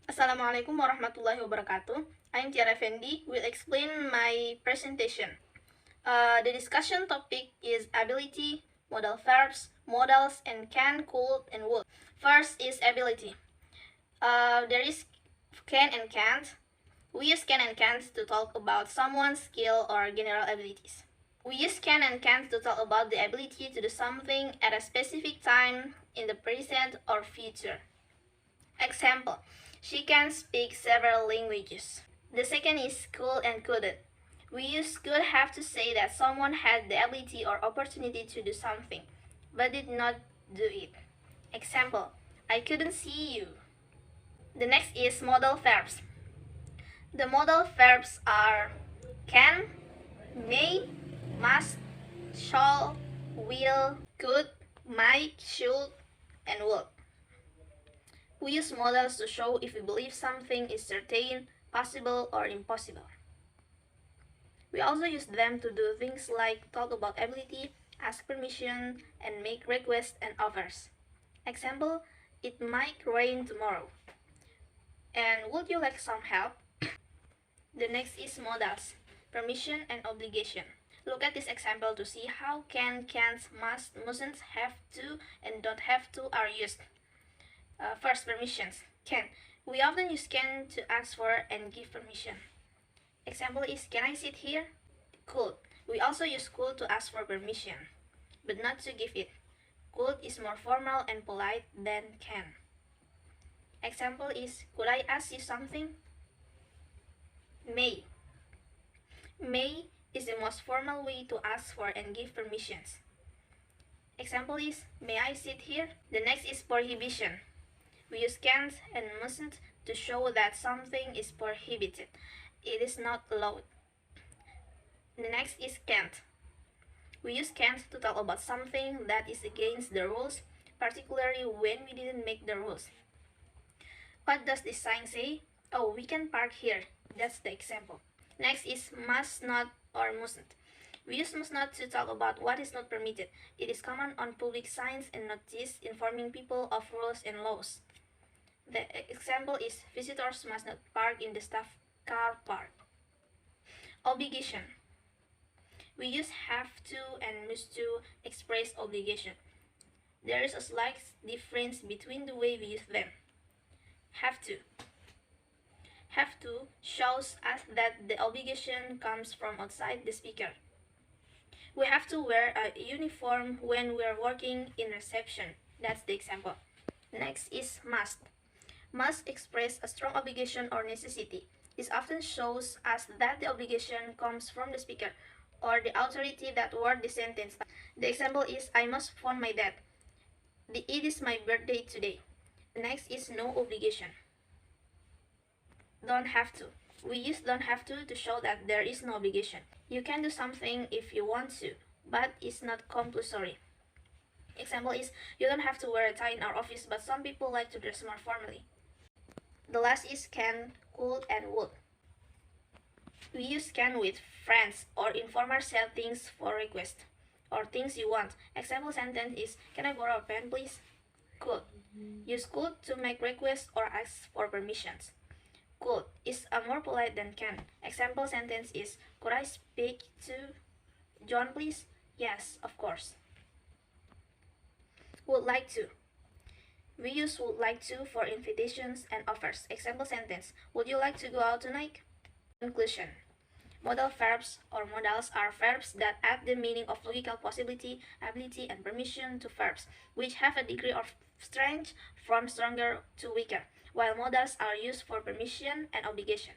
Assalamualaikum warahmatullahi wabarakatuh. I'm Tiara Efendi. Will explain my presentation. The discussion topic is ability, modal verbs, modals, and can, could, and would. First is ability. There is can and can't. We use can and can't to talk about someone's skill or general abilities. We use can and can't to talk about the ability to do something at a specific time in the present or future. Example, she can speak several languages. The second is could and couldn't. We use could have to say that someone had the ability or opportunity to do something, but did not do it. Example, I couldn't see you. The next is modal verbs. The modal verbs are can, may, must, shall, will, could, might, should, and would. We use modals to show if we believe something is certain, possible, or impossible. We also use them to do things like talk about ability, ask permission, and make requests and offers. Example, it might rain tomorrow. And would you like some help? The next is modals, permission and obligation. Look at this example to see how can, can't, must, mustn't, have to, and don't have to are used. First, permissions. Can. We often use can to ask for and give permission. Example is, can I sit here? Could. We also use could to ask for permission, but not to give it. Could is more formal and polite than can. Example is, could I ask you something? May. May is the most formal way to ask for and give permissions. Example is, may I sit here? The next is prohibition. We use can't and mustn't to show that something is prohibited. It is not allowed. The next is can't. We use can't to talk about something that is against the rules, particularly when we didn't make the rules. What does this sign say? Oh, we can park here. That's the example. Next is must not or mustn't. We use must not to talk about what is not permitted. It is common on public signs and notice informing people of rules and laws. The example is visitors must not park in the staff car park. Obligation. We use have to and must to express obligation. There is a slight difference between the way we use them. Have to. Have to shows us that the obligation comes from outside the speaker. We have to wear a uniform when we are working in reception. That's the example. Next is must. Must express a strong obligation or necessity. This often shows us that the obligation comes from the speaker or the authority that wrote the sentence. The example is, I must phone my dad. It is my birthday today. Next is no obligation. Don't have to. We use don't have to show that there is no obligation. You can do something if you want to, but it's not compulsory. Example is, you don't have to wear a tie in our office, but some people like to dress more formally. The last is can, could, and would. We use can with friends or informal settings for request or things you want. Example sentence is, can I borrow a pen please? Could. Use could to make requests or ask for permissions. Could is more polite than can. Example sentence is, could I speak to John please? Yes, of course. Would like to. We use would like to for invitations and offers. Example sentence, would you like to go out tonight? Conclusion. Modal verbs or modals are verbs that add the meaning of logical possibility, ability, and permission to verbs, which have a degree of strength from stronger to weaker, while modals are used for permission and obligation.